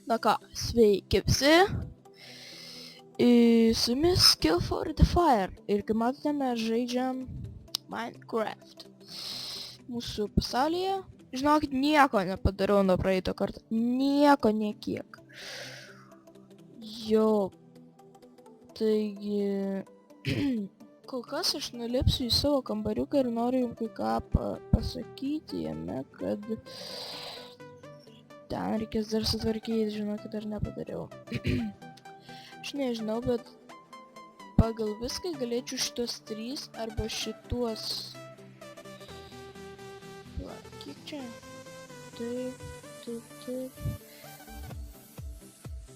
Na ką, sveiki visi. Su jumis Kill for the Fire. Ir kaip matote, mes žaidžiam Minecraft. Mūsų pasaulyje. Žinokit, nieko nepadariau nuo praeito karto. Nieko, niekiek. Jo. Taigi... Kol kas aš nulipsiu į savo kambariuką ir noriu jums kai ką pasakyti jame, kad... Ten reikės dar sutvarkyti, žinokit, dar nepadariau. Aš nežinau, bet pagal viską galėčiau šitos 3 arba šituos... Va, kiek čia? Taip.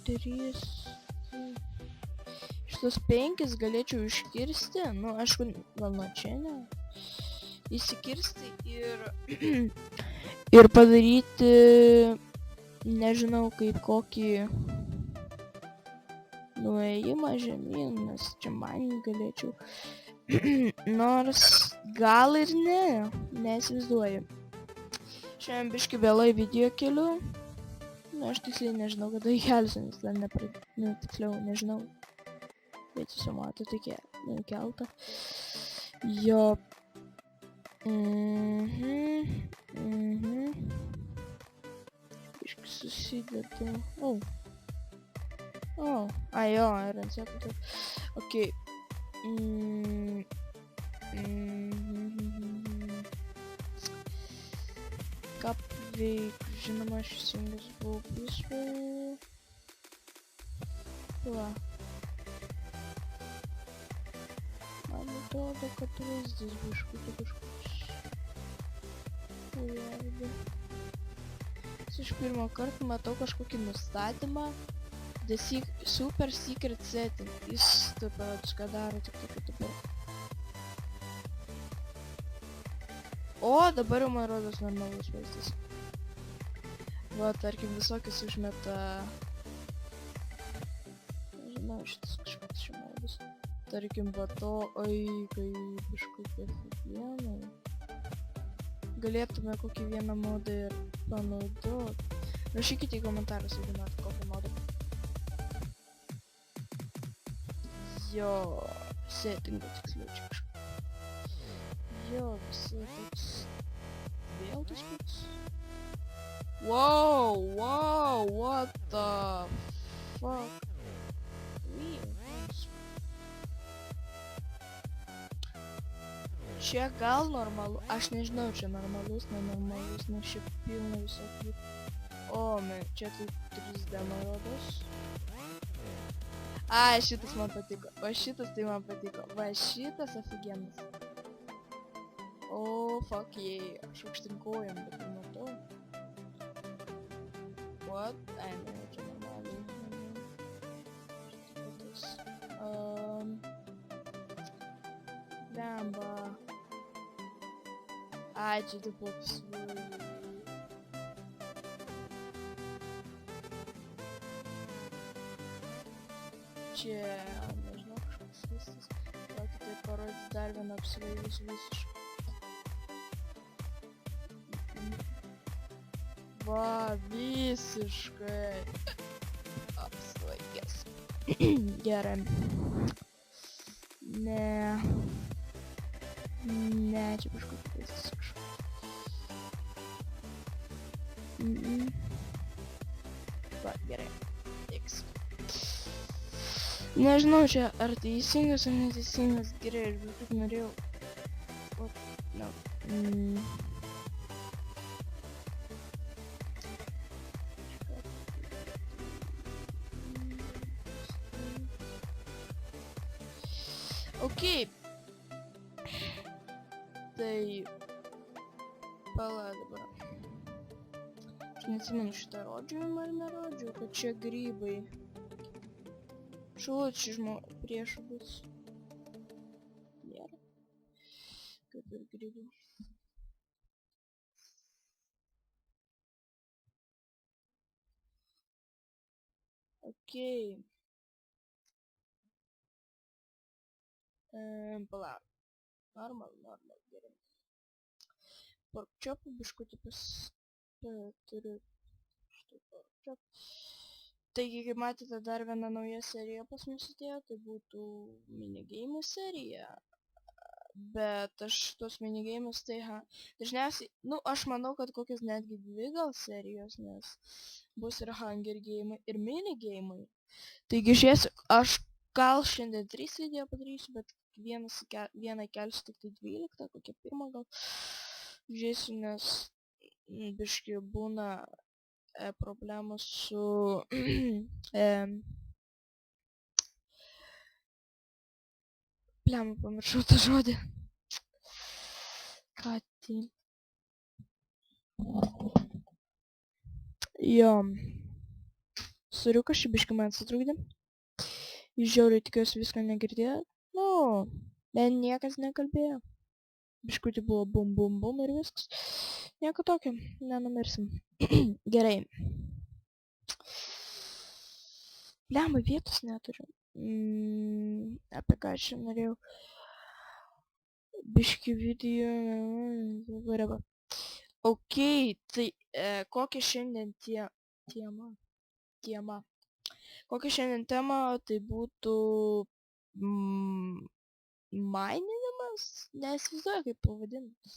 3... Šitos 5 galėčiau iškirsti, nu, aišku, gal nuo čia ne. Įsikirsti ir padaryti... Nežinau, kaip kokį nuėjimą žemyn, nes čia man galėčiau. Nors gal ir ne, neįsivaizduoju. Šiandien biškį vėlai video keliu. Nu, aš tiksliai nežinau, kada įkelsiu, nes ten tiksliau, nežinau. Bet jūs jau mato tokia kelta. Jo. Susideda. Ai jo, ir ant sėkų. Okei. Ką veik, žinoma, aš įsijungęs buvau Peaceful. Va. Man atrodo, kad vaizdas biškutį kažkoks. Ujarbė. Iš pirmo karto matau kažkokį nustatymą The Super Secret Setting. Jis taip parodys, ką daro, tik dabar. O, dabar jau man rodos normalus vaizdas. Va, tarkim, visokius užmeta... Nežinau, šitas kažkoks šimaudas. Tarkim, va to, kaip kažkokia higiena. Galėtume kokį vieną modą ir panaudoti. Rašykite į komentarus, jeigu norite kokį modą. Jo, settingą tiksliau čia kažką. Jo, visai toks... Vėl tas pats. Wow, what the fuck. Čia gal normalu, aš nežinau, čia normalus, nenormalus, nes šiaip pilna visokių. O, čia tai 3D rodos. Ai, šitas man patiko, va šitas tai man patiko, va šitas aфиgenas. O, fuck yeah, aš aukštinkojam, bet nematau. What? Ai, ne, čia normaliai. Lemba. Ai, čia taip apsvųjų. Čia, nežinau, kažkoks visas. Gal kitaip parodyti dar vieną apsvėjus visiškai. Va, visiškai. Apsvaigęs. Gerai. Ne, čia kažkokia vaizdas kažkokia. Va, gerai. X. Nežinau čia, ar teisingas ar neteisingas. Gerai, aš būtų norėjau. No. Okei. Tai... Pala dabar. Aš neatsimenu šitą rodžiu, ar nerodžiu, kad čia grybai. Šulučių priešų bus. Nėra. Kaip ir grybų. Okei. Pala. Normal, gerai. Pork chopų biškutį turiu štai pork chop. Taigi, kaip matėte, dar viena nauja serija pas mus atėjo, tai būtų minigeimų serija. Bet aš tuos minigeimus, tai dažniausiai, aš manau, kad kokios netgi 2 gal serijos, nes bus ir Hunger Game'ai, ir minigeimai. Taigi, žiūrėsiu, aš gal šiandien 3 video padarysiu, bet vieną kelsiu tik tai 12, kokia 1 gal. Žiūrėsiu, nes biški būna problemų su Blemba, pamiršau tą žodį. Ką tai? Jo. Suriukas šį biškį man sutrukdė. Žiauriai tikiuosi viską negirdėjo. Bet niekas nekalbėjo. Biškutį buvo bum bum bum ir viskas. Nieko tokio, nenumirsim. Gerai. Blemba, vietos neturiu. Apie ką aš norėjau. Biški video. Whatever. Ok, tai kokia šiandien tema? Kokia šiandien tema, tai būtų mininimas, neįsivaizduoju kaip pavadinti.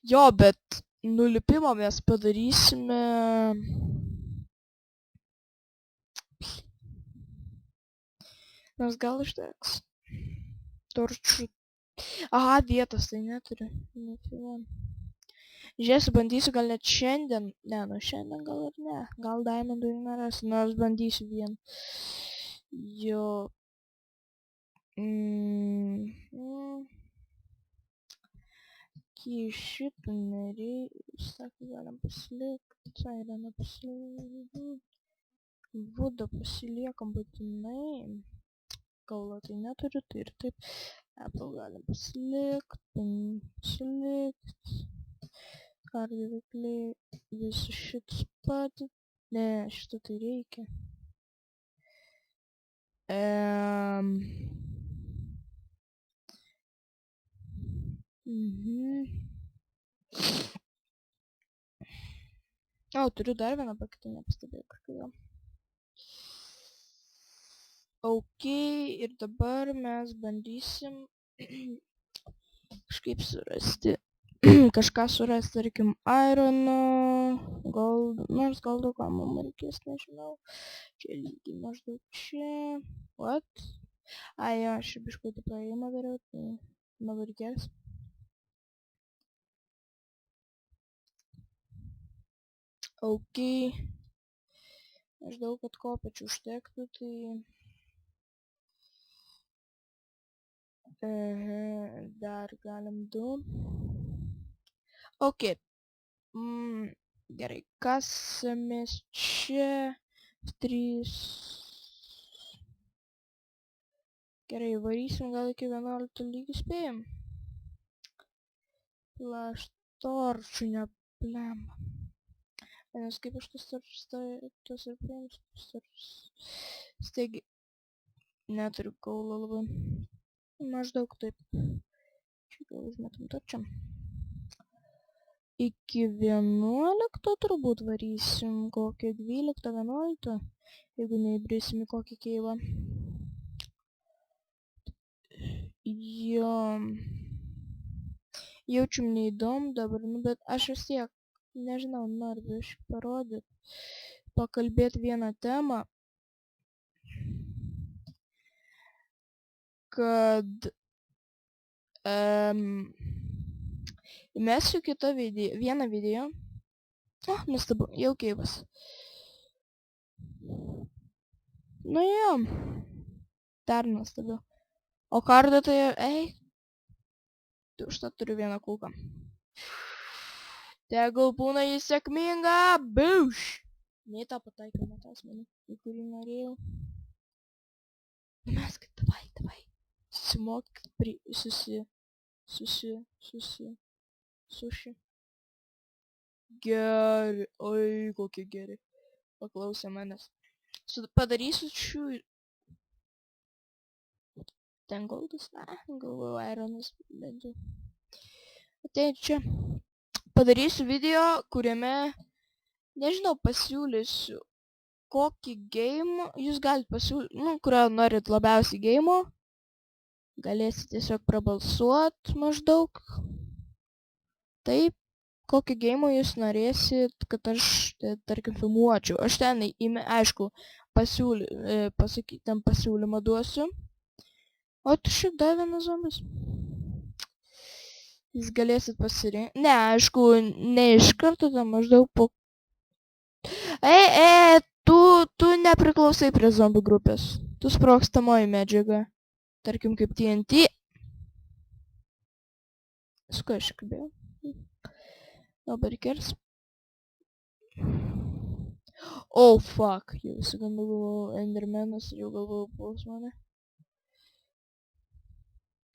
Jo, bet nulipimą mes padarysime. Nors gal užteks. Torčių. Aha, vietos tai neturiu. Žiūrėsiu, bandysiu gal net šiandien. Ne, šiandien gal ir ne. Gal diamondų ir nerasiu, nors bandysiu vien. Jo. Šitą nereikia. Sakė, galim pasilikti. Saireną pasilikti. Vudą pasiliekam būtinai. Kaulo tai neturiu, tai ir taip. Apple galim pasilikti. Kardivikliai, visus šitus pat. Ne, šitą tai reikia. Turiu dar vieną paketą, nepastebėjau kažkodėl. Ok, ir dabar mes bandysim kažkaip surasti. Kažką surasti, tarkim, irono, gold, nors goldo ką mums reikės, nežinau. Čia lygiai maždaug čia. What? Ai, jo, aš biškutį praėjimą dariau, tai dabar reikės. Ok. Maždaug, kad kopečių užtektų, tai... Dar galim 2. Ok. Gerai, kasamės čia. 3. Gerai, varysim gal iki 11 lygį spėjom. Plaštorčių neplemą. Nes kaip aš tos torčius ir plėmus. Taigi, neturiu kaulo labai. Maždaug taip. Čia gal užmetam torčiam. Iki 11 turbūt varysim, kokią 12-11, jeigu neįbrisim į kokį keivą. Jo. Jaučiam neįdomu dabar, bet aš vis tiek, nežinau, noriu parodyti, pakalbėti vieną temą, kad įmesiu vieną video. Nustabu, jau keivas. Jo, dar nustabiau. O kardą tai, tai už tą turiu vieną kulką. Tegul būna jis sėkminga, biuš! Nei tą pataikiau, ne tą asmenį, į kurį norėjau. Numeskit, davai. Susimokit, suši. Geri, oi, kokie geri. Paklausė manęs. Padarysiu šių... Ten goldas, galvoju, ironas, bent jau. Ateinu čia. Padarysiu video, kuriame, nežinau, pasiūlysiu kokį game jūs galite pasiūlyti, nu, kurio norit labiausiai game, galėsit tiesiog prabalsuot maždaug. Taip, kokį game jūs norėsit, kad aš, tarkim, filmuočiau. Aš ten, aišku, ten pasiūlymą duosiu. O tu šiaip dar vienas zombis. Jūs galėsit pasirinkti. Ne, aišku, ne iš karto, ten maždaug po... Tu nepriklausai prie zombių grupės. Tu sprogstamoji medžiaga. Tarkim, kaip TNT. Su kuo aš kalbėjau? Nobody cares. Oh, fuck. Jau visi galvojau Endermanas ir jau galvojau puls mane.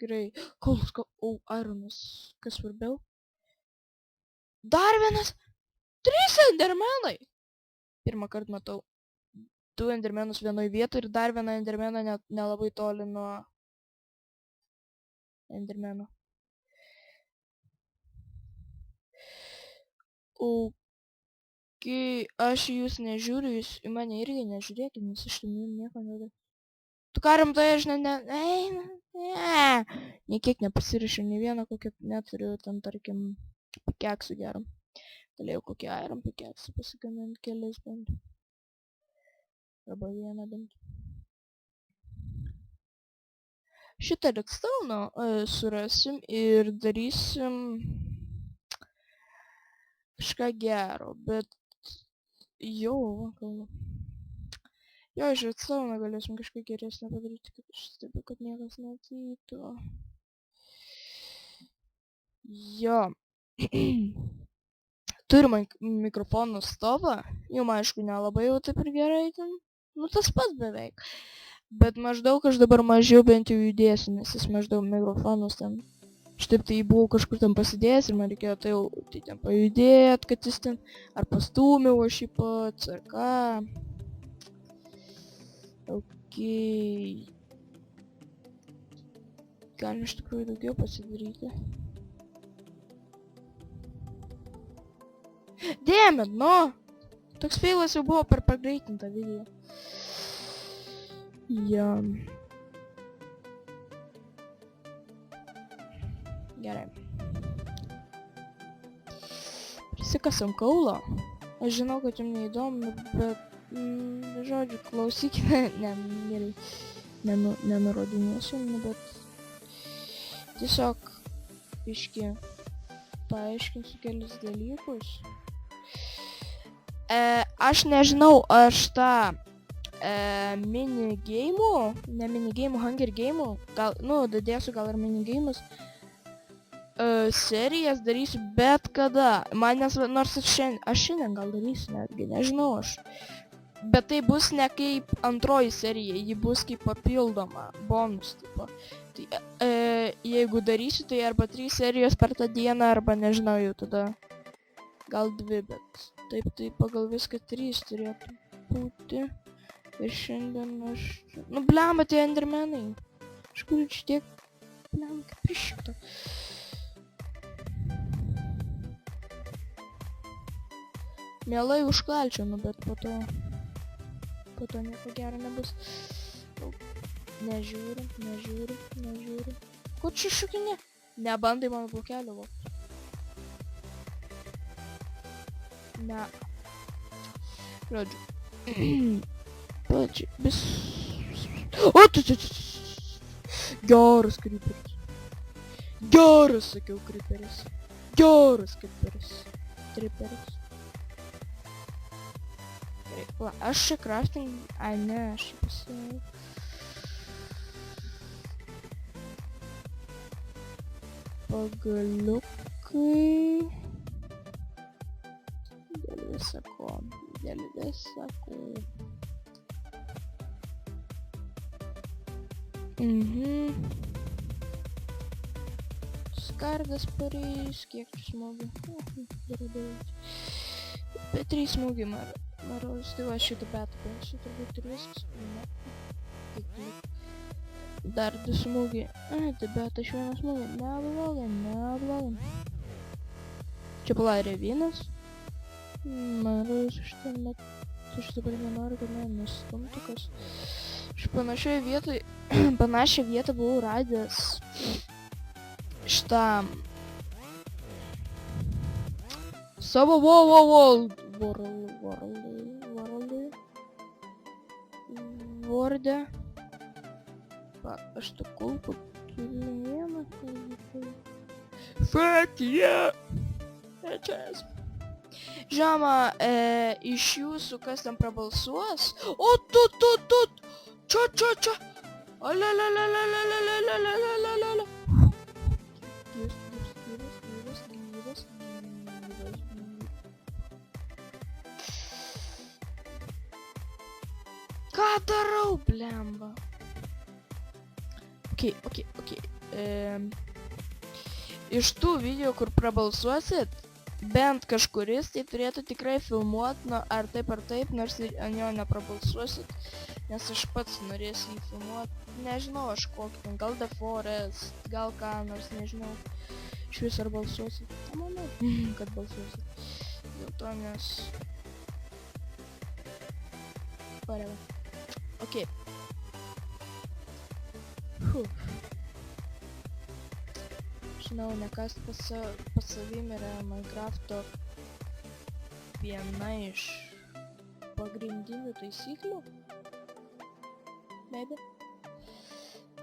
Gerai. Kaulas, Ironas. Kas svarbiau? Dar vienas! 3 Endermanai! Pirmą kartą matau 2 Endermanus vienoj vietoj ir dar vieną Endermaną nelabai toli nuo Endermano. Aš jūs nežiūriu, jūs į mane irgi nežiūrėkit, nes iš tumi nieko nedariau. Tu ką rimtai, aš niekiek nepasirišiu, nei vieną kokią neturiu, ten tarkim, pikeksų geram. Galėjau kokį iron pikeksą pasigaminti kelias bent. Arba vieną bent. Šitą redstone surasim ir darysim kažką gero, bet jau, kalbu. Jo, iš redstone galėsim kažką geresnį padaryti, kad aš stebiu, kad niekas neatytų. Jo. Turim mikrofono stovą, jau aišku nelabai jau taip ir gerai ten, nu tas pats beveik. Bet maždaug aš dabar mažiau bent jau judėsiu, nes jis maždaug mikrofonus ten, štaip tai buvau kažkur ten pasidėjęs ir man reikėjo tai jau ten pajudėt, kad jis ten, ar pastūmiau aš jį pats, ar ką. Okei. Galim iš tikrųjų daugiau pasidaryti. Damn it, no! Toks feilas jau buvo per pagreitintą video. Jo. Gerai. Prisikasam kaulą. Aš žinau, kad jums neįdomu, bet, žodžiu, klausykime. Ne, gerai. Nenurodinėsiu, bet tiesiog biškį paaiškinsiu kelis dalykus. Aš nežinau, aš tą minigeimų, ne minigeimų, hunger geimų, gal, nu, dadėsiu gal ir minigeimus, serijas darysiu bet kada. Manęs, nors aš šiandien gal darysiu netgi, nežinau aš. Bet tai bus ne kaip antroji serija, ji bus kaip papildoma, bonus tipo. Tai jeigu darysiu, tai arba 3 serijos per tą dieną, arba nežinau jau tada. Gal 2, bet taip tai pagal viską 3 turėtų būti. Ir šiandien aš... Nu, blemba tie endermenai. Aš kuriu šitiek... Blemba, kaip iššikto. Mielai užkalčiau, nu, bet po to nieko gero nebus. Nežiūriu. Ko čia šukinė? Nebandai mano blokelio vokti. Na. Žodžiu. Plačiai. O, tu. Geras creeperis. Geras, sakiau, creeperis. Geras creeperis. Triperis. Gerai, va, aš čia crafting... Ai, ne, aš čia pasiėjau. Pagaliukai. Dėl visako. Skardas pareis, kiek čia smūgių. Bet 3 smūgiai maros, tai va šitą betą pensiu, turbūt ir viskas. Ne. Dar 2 smūgiai. Tai bet aš 1 smūgį. Neblogai. Čia pala revinas. Maros, aš ten Aš dabar nenoriu, kad mane nustumtų kas. Aš panašioje vietoje, panašią vietą buvau radęs šitą savo Word'e. Aš tų kulpų turiu vieną kulpų. Fuck yeah! Žinoma, iš jūsų kas ten prabalsuos? O tu! Čia! Alalalalalalalalalalala. Gyvas. Ką darau, blemba? Okay. Iš tų video, kur prabalsuosit, bent kažkuris tai turėtų tikrai filmuot, ar taip, nors ant jo neprabalsuosit, nes aš pats norėsiu jį filmuot. Nežinau aš kokį ten, gal The Forest, gal ką, nors nežinau. Iš vis ar balsuosit? Manau, kad balsuosit. Dėl to, nes... Whatever. Ok. Žinau, nekas pas savim yra Minecraft'o viena iš pagrindinių taisyklių. Maybe.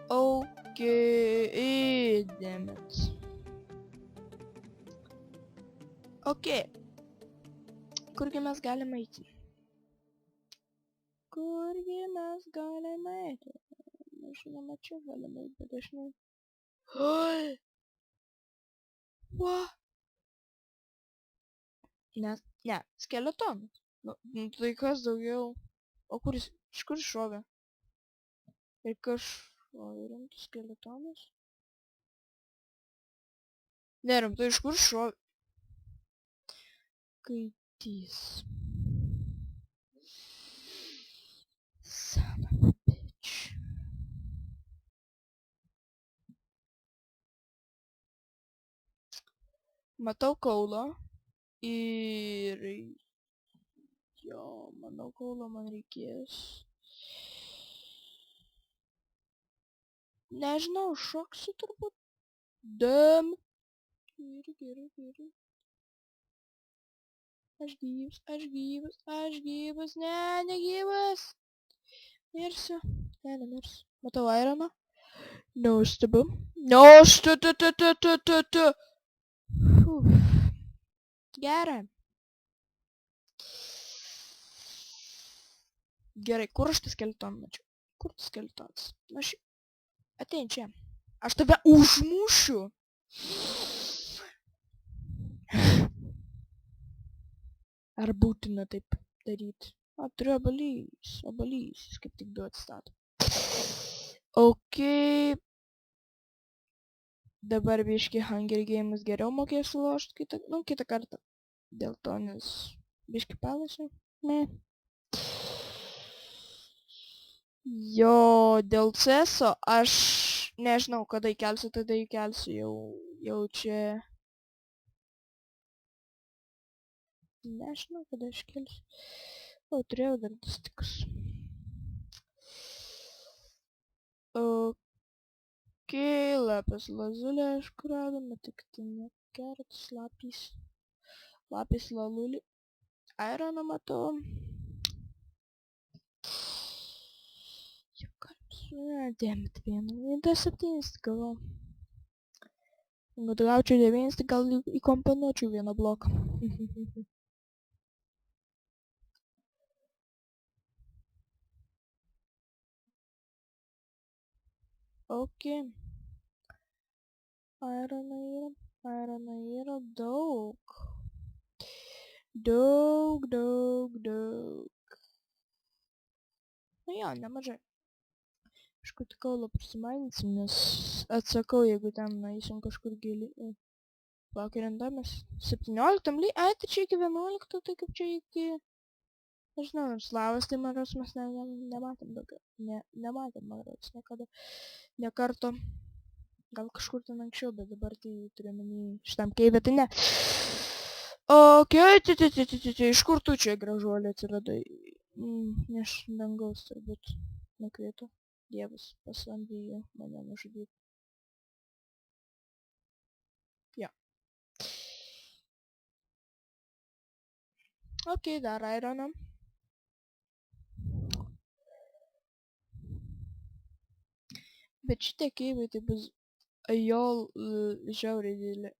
Okay, damn it. Okay. Kurgi mes galime eiti? Žinoma, čia galime eiti, bet aš ne... Oi! What? Ne, skeletonas. Nu, tai kas daugiau? O kuris, iš kur šovė? Ir kas šovė, rimtas skeletonas? Nerimtai, iš kur šovė? Kaitys. Son of a bitch. Matau kaulą ir... Jo, manau kaulo man reikės. Nežinau, šoksiu turbūt. Dam. Gerai. Aš gyvas. Ne, negyvas. Mirsiu. Ne, nemirsiu. Matau ironą. Nuostabu. Gerai. Gerai, kur aš tą skeletoną mačiau? Kur tas skeletonas? Aš... Atein čia. Aš tave užmušiu. Ar būtina taip daryti? Turiu obuolys. Jis kaip tik du atstato. Okay. Dabar biški Hunger Games geriau mokėsiu lošt kitą kartą. Dėl to, nes biški palašiau. Ne. Jo, dėl CS'o aš nežinau, kada įkelsiu, tada įkelsiu jau čia. Nežinau, kada aš kelsiu. O, turėjau dar stikus. Okay, lapis lazulė aišku radome, tik tai nekertas, lapis lalulį. Ironą matau. Dėmit vieną. 7 gavau. Jeigu gaučiau 9, tai gal įkomponuočiau vieną bloką. Ok. Ironą yra daug. Daug. Nu jo, nemažai. Aišku, tik kaulo prisimaninsim, nes atsakau, jeigu ten eisim kažkur giliai. Pakirindamas 17 lyg, tai čia iki 11, tai kaip čia iki... Nežinau, nors lavas, tai man rodos mes nematėm daugiau. Nematėm, man rodos, niekada. Ne karto. Gal kažkur ten anksčiau, bet dabar tai turiu menį šitam keivę, tai ne. Ok, iš kur tu čia gražuolė atsiradai? Iš dangaus turbūt nukrito. Dievas pasamdė mane nužudyti. Jo. Ok, dar ironą. Bet šitie keibai tai bus jo žiauriai didelė.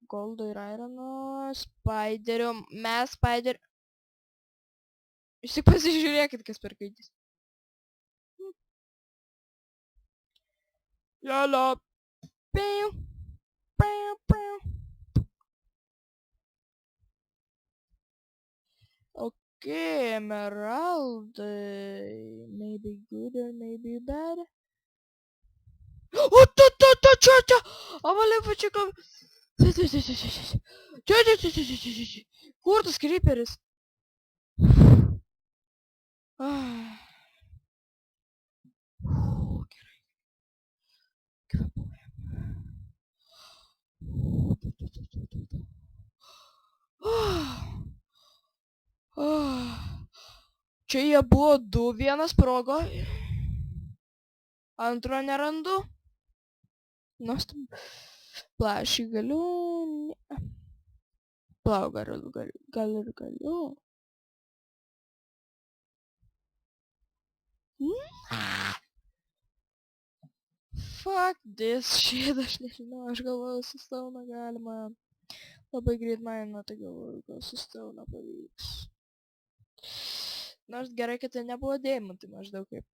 Goldo ir irono, Spiderio, mes Spiderio. Jūs tik pasižiūrėkit, kas per kaitys. Lala. Piu. Piu, piu. Okay, emerald. Maybe good or maybe bad. O, čia. Avalė pačiakam. Čia. Kur tas creeperis? Čia jie buvo du, vienas sprogo. Antro nerandu. Nuostabu. Plašį galiu. Plau, gal ir galiu. Fuck this shit, aš nežinau, aš galvoju su Stone galima labai greit mainą, tai galvoju, gal su Stone pavyks. Nors gerai, kad tai nebuvo deimantai, maždaug kaip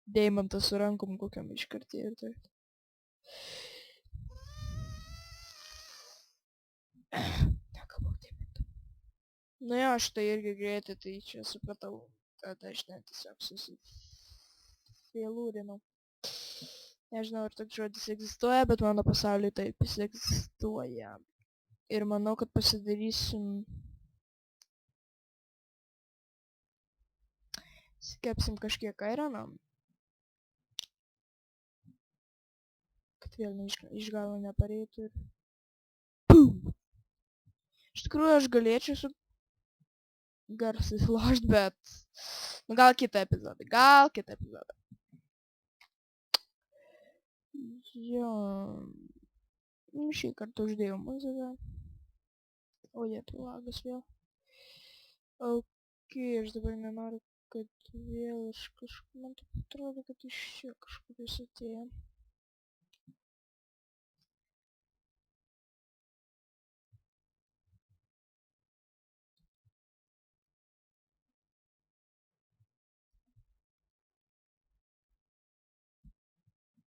deimantas su rankom kokiam iškartį ir tai. Nekabau deimantą. Nu jo, aš tai irgi greitai, tai čia supratau, kad aš net tiesiog susifėlūrinau. Nežinau, ar toks žodis egzistuoja, bet mano pasaulyje taip jis egzistuoja. Ir manau, kad pasidarysim... Skepsim kažkiek ironą. Kad vėl iš galo nepareitų ir... Pum! Iš tikrųjų, aš galėčiau su garsais lošt, bet... Nu, gal kitą epizodą. Jo... Šį kartą uždėjau muziką. O, jie, tai lagas vėl. Ok, aš dabar nenoriu, kad vėl iš kažkur... Man taip atrodo, kad iš čia kažkur jis atėjo.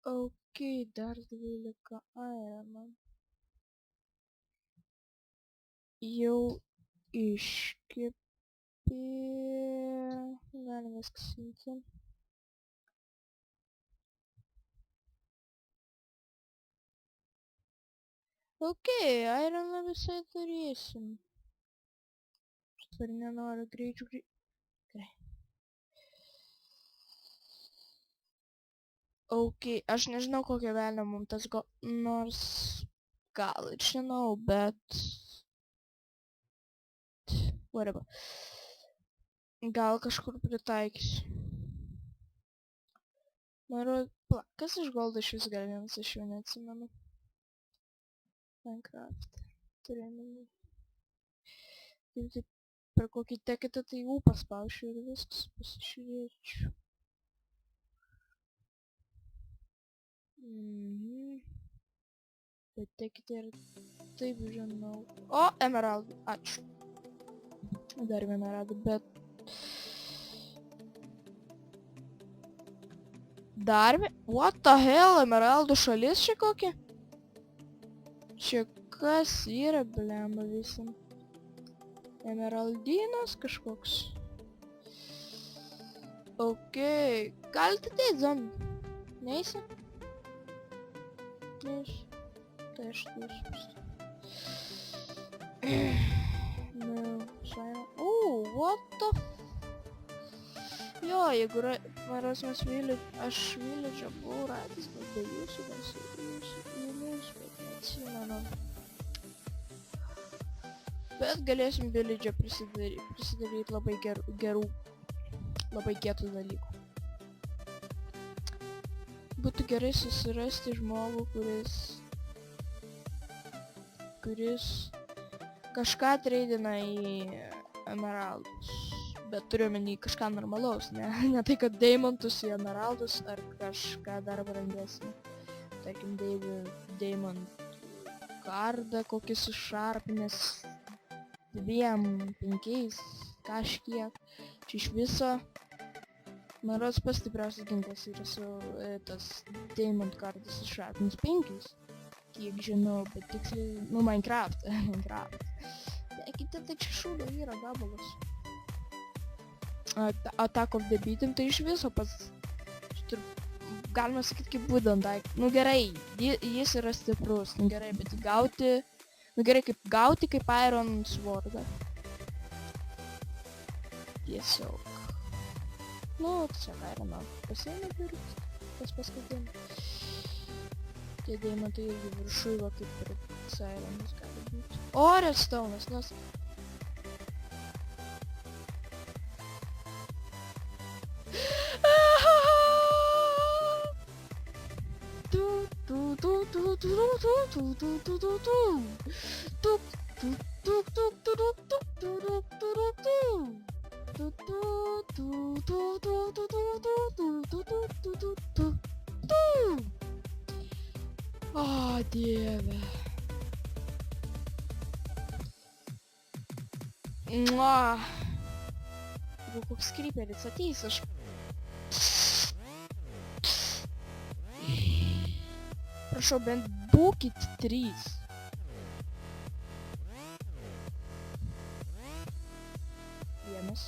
Ok, dar 12 irono. Jau iškepė. Galime sksinti. Ok, ironą visai turėsim. Aš dar nenoriu greičiau. Gerai. Ok, aš nežinau kokią velnę mums tas nors gal ir žinau, bet... Whatever. Gal kažkur pritaikysiu. Noriu... Kas iš goldo iš vis galvienas, aš jau neatsimenu. Minecraft. Turėjome... Taip, per kokį teketą tai paspaušiu ir viskas pasižiūrėčiau. Bet tekite ir taip žinau. O, emeraldų, ačiū. Dar vieną radu, bet... Dar vieną... What the hell, emeraldų šalis čia kokia? Čia kas yra, blemba visam? Emeraldinas kažkoks. Ok, galite ateit zombi. Neisi? Neisi. Tai aš neįsiu. No, silent. What the... Jo, jeigu rasmas aš village buvau radęs, bet be jūsų, bet neatsimenu. Bet galėsim village prisidaryti labai gerų, labai kietų dalykų. Būtų gerai susirasti žmogų, kuris kažką treidina į emeraldus. Bet turiu omeny kažką normalaus, ne tai, kad deimantus į emeraldus ar kažką dar brangesnį. Tarkim, Diamond kardą kokį sušarpinęs 2-5 kažkiek. Čia iš viso, man rodos pats stipriausias ginklas yra su tas Diamond kardas sušarpinęs 5. Kiek žinau, bet tiksliai, Minecraft. Tekite, tai čia šūdo yra gabalas. Attack of the Beaten tai iš viso pats, galima sakyti, kaip būdant daiktas. Nu gerai, jis yra stiprus, nu gerai, bet gauti, kaip Iron Swordą. Tiesiog. Nu, tiesiog Ironą pasiėmė pirkt, tas paskutėm. Tie deimantai irgi viršui, va kaip ir Ironas gali būti. O, redstone'as, nes... O, Dieve. Jeigu koks kryperis ateis, aš... Prašau, bent būkit 3. Vienas.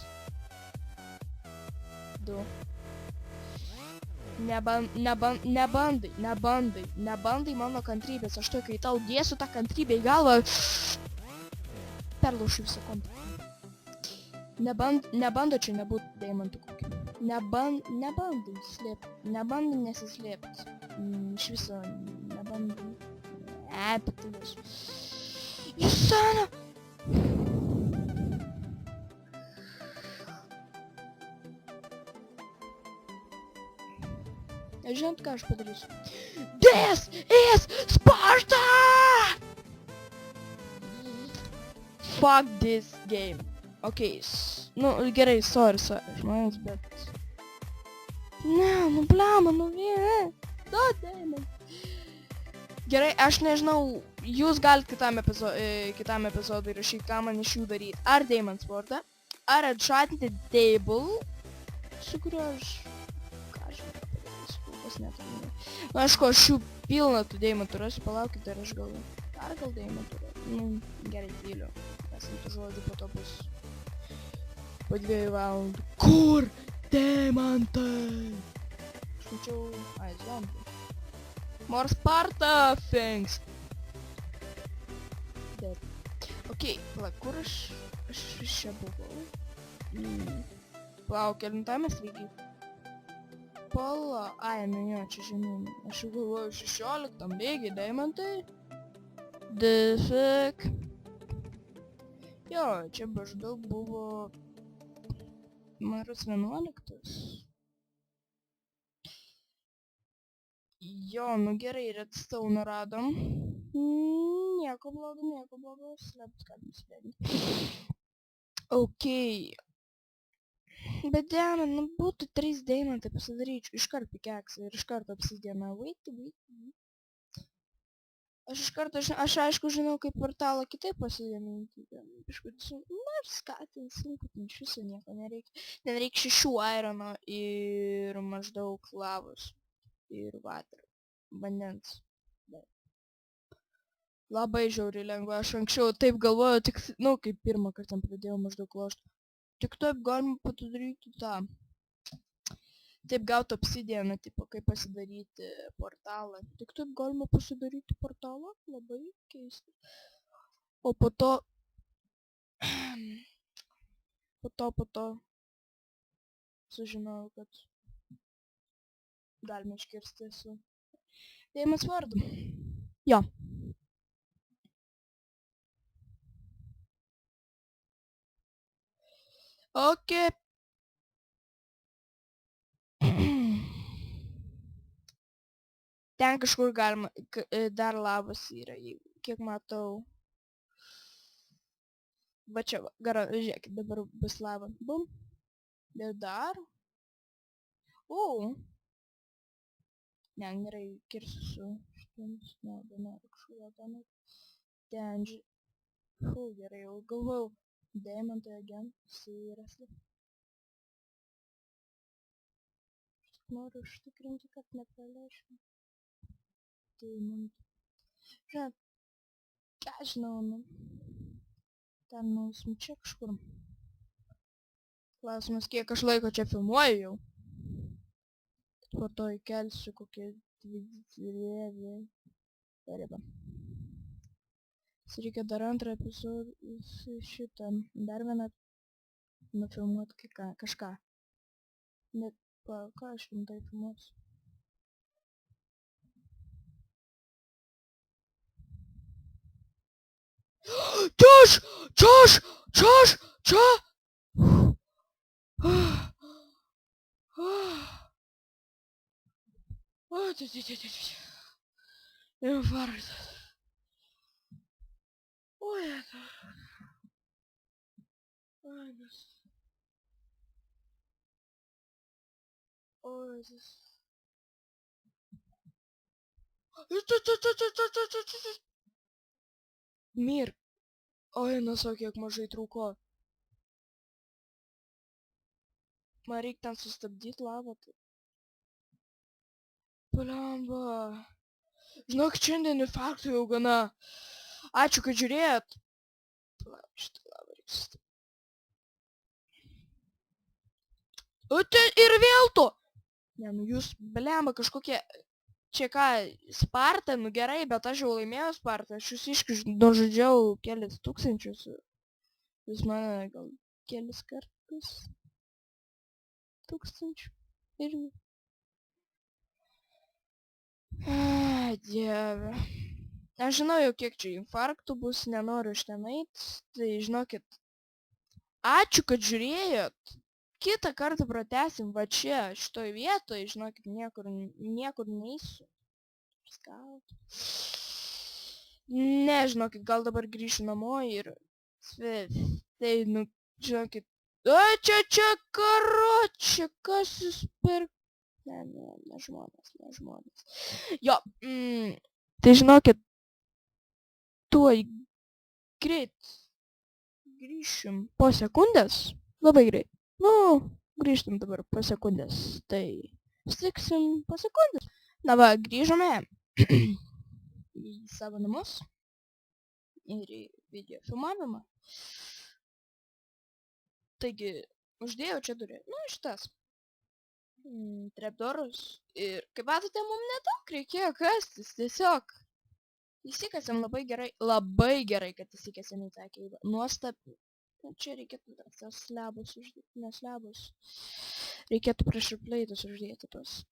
2. Nebandai mano kantrybės. Aš kai tau dėsiu tą kantrybę į galvą, perlaušiu visą kompą. Nebando čia nebūt deimantų kokių. Nebandai nesislėpti. Iš viso nebandai. Pitilus. Jūs sana! Žinot, ką aš padarysiu? This is Sparta! Fuck this game. Okay, nu gerai, sorry, žmonės, bet... Ne, blama, vien. Gerai, aš nežinau, jūs galite kitam epizodui rašyti, ką man iš jų daryti. Ar Diamond Swordą, ar atšatinti Table, su kuriuo aš... Ką aš padarysiu, kas neturiu. Nu, aišku, aš jų pilną tų Diamondų rasiu, palaukit, ar aš gal Diamondų rasiu. Nu, gerai, tyliu. Esantų žodžių po to bus po 2 valandų. Kur Deimantai? Aš mačiau... Ai, zombie. More Sparta things. Bet. Okei, kur aš čia buvau? Palauk, kelintam mes lygiai. Ai, nu jo, čia žinau. Aš jau galvoju 16 lygiai Deimantai. The fuck. Jo, čia maždaug buvo... Maras 11. Jo, nu gerai, redstone radom. Nieko blogo, slėpt galim slėpti. Okei. Bet diena, nu būtų 3 deimantai pasidaryčiau. Iškart pikeksą ir iškart apsidieną. Wait. Aš aišku žinau, kaip portalą kitaip pasidaminti. Ir skatinsim, kad iš viso nieko nereikia. Ten reikia 6 irono ir maždaug lavos. Ir vandens. Labai žiauriai lengva. Aš anksčiau taip galvoju, tik, nu, kaip pirmą kartą pradėjau maždaug lošti. Tik taip galima padaryti tą. Taip gauti obsidianą, tipo, kaip pasidaryti portalą. Tik taip galima pasidaryti portalą, labai keista. O po to... Po to... Sužinojau, kad... Galime iškirsti su... Diamond Swordu. Jo. Okay. Ten kažkur galima, dar labas yra, kiek matau. Va čia, va, žiūrėkit, dabar bus lava. Bum. Ir dar. Ne, gerai, kirsiu su šitomis. Ne, kažkurio ten. Ten, gerai, jau galvojau. Deimantai again, seriously. Noriu užtikrinti, kad nepraleisčiau. Deimantų. Žinot, ką žinau, ten nusim čia kažkur. Klausimas, kiek aš laiko čia filmuoju jau. Po to įkelsiu kokie 2 ribą. Reikia dar antrą epizodą šitą, dar vieną nufilmuoti kažką. Net, ką aš rimtai filmuosiu? Čia! Infarktas. Ой, это... Ой, ой, Мир. Ой, носок, як mažai trūko. Man reikia ten sustabdyti lavą. Blemba. Žinok, šiandien infarktų jau gana. Ačiū, kad žiūrėjot. Šitą lavą reikia sustabdyti. O tai ir vėl to. Ne, nu jūs, blemba, kažkokie... Čia ką, Sparta, nu gerai, bet aš jau laimėjau Spartą. Aš jūs nužudžiau kelis tūkstančius. Jūs mane gal kelis kartus. Tūkstančių. Irgi. Dieve. Aš žinau jau kiek čia infarktų bus, nenoriu iš ten eit. Tai žinokit. Ačiū, kad žiūrėjot. Kitą kartą pratęsim va čia, šitoj vietoj, žinokit, niekur neisiu. Nežinokit, gal dabar grįšiu namo ir... Tai, nu, žinokit... Čia, karočią, kas jūs per... Ne žmonės. Jo, tai žinokit, tuoj greit grįšim po sekundės, labai greit. Nu, grįžtam dabar po sekundės, tai sutiksim po sekundės. Na va, grįžome į savo namus ir į video filmavimą. Taigi, uždėjau čia durį, nu, šitas trapdorus ir, kaip matote, mums nedaug reikėjo kastis, tiesiog įsikasėm labai gerai, kad įsikasėm į tą keibą. Nuostabi. Čia reikėtų tas slebus uždėti, neslebus. Reikėtų prieš replaytus uždėti tos.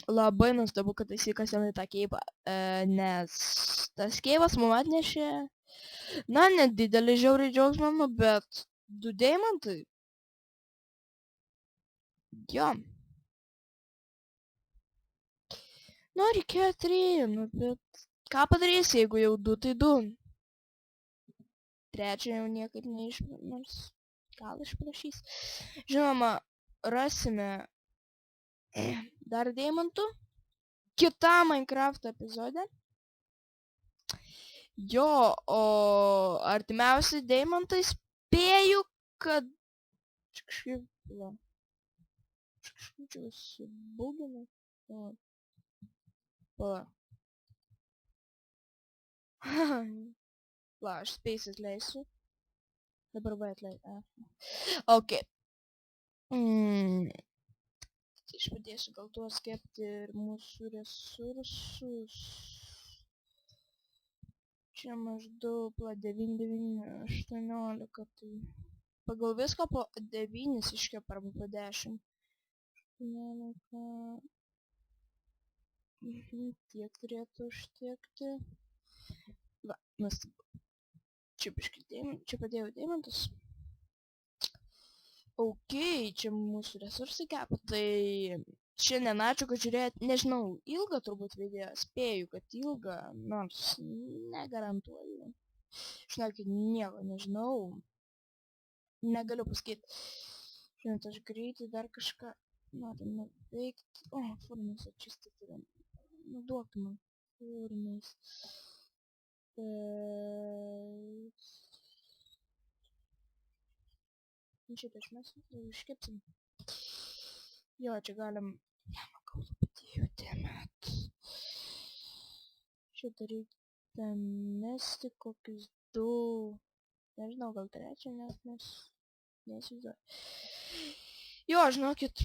Labai nuostabu, kad įsikasėm į tą keibą, nes tas keibas mums atnešė, na, nedidelį žiauriai džiaugsmą, bet 2 deimantai. Jo. Nu, reikėjo 3, nu, bet ką padarysi, jeigu jau 2, tai 2. Trečią jau niekaip nors gal išprašys. Žinoma, rasime dar deimantų kitam Minecraft epizode. Jo, o artimiausi deimantai spėju, kad kažkaip čia užsibūgina. La, aš space atleisiu. Dabar va atleisiu. Ok. Tai išpadėsiu gal tuos kepti ir mūsų resursus. Čia maždaug 9, 18. Tai pagal viską po 9 iškep arba po 10. 18. Tiek turėtų užtiekti. Va, nuostabu. Čia padėjau deimantus. Ok, čia mūsų resursai kepa, tai šiandien ačiū, kad žiūrėjot, nežinau, ilgą turbūt video, spėju, kad ilgą, nors negarantuoju. Žinokit, nieko nežinau, negaliu pasakyti. Žinot, aš greitai dar kažką noriu nuveikti. O, furnas atčistyti yra. Nu, duok man furnas. Šitą išmesim ir iškepsim. Jo, čia galim... Nemakau padėjau, dėmet. Šitą reikia mesti kokius 2... Nežinau, gal 3 net, nes... Neįsivaizduoju. Jo, žinokit.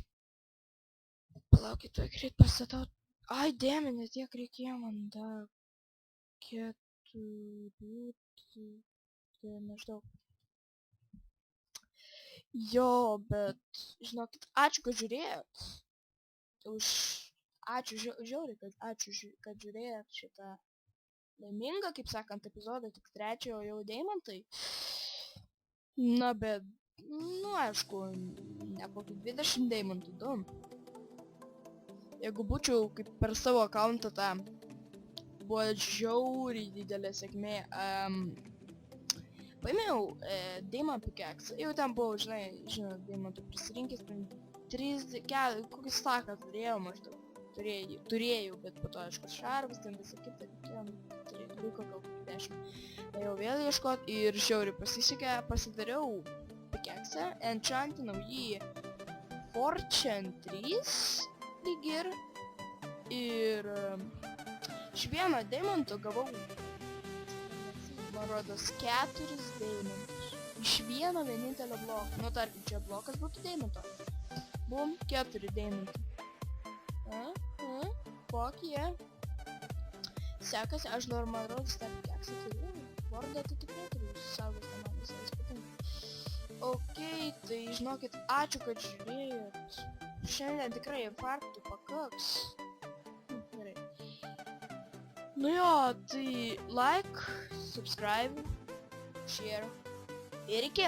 Palaukit, tuoj greit pastatau. Ai, dėmė, net tiek reikėjo man dar 4... Tai maždaug. Jo, bet, žinokit, ačiū, kad žiūrėjot. Ačiū žiauriai, kad žiūrėjot šitą laimingą, kaip sakant, epizodą, tik 3, o jau deimantai. Na, bet, nu, aišku, ne kokį 20 deimantų, 2. Jeigu būčiau kaip per savo akauntą tą, buvo žiauriai didelė sėkmė. Paėmiau Diamond Pickaxe, jau ten buvau, žinot, Diamantų prisirinkęs, 3, kokį staką turėjau maždaug, turėjau, bet po to, aišku, šarvas, ten visą kitą, liko gal 10. Ėjau vėl ieškot ir žiauriai pasisekė, pasidariau Pickaxe, enchantinau jį Fortune 3 lyg ir iš vieno Diamanto gavau, man rodos, 4 deimantus. Iš vieno vienintelio bloko. Nu, tarkim, čia blokas būtų deimanto. Bum, 4 deimantų. Kokie? Sekasi, aš noriu, man rodos, tą Pickaxe turiu. Vardą tai tikrai turiu, saugos tą man visais patinka. Ok, tai žinokit, ačiū, kad žiūrėjot. Šiandien tikrai infarktų pakaks. Gerai. Nu jo, tai like, subscribe, share ir iki.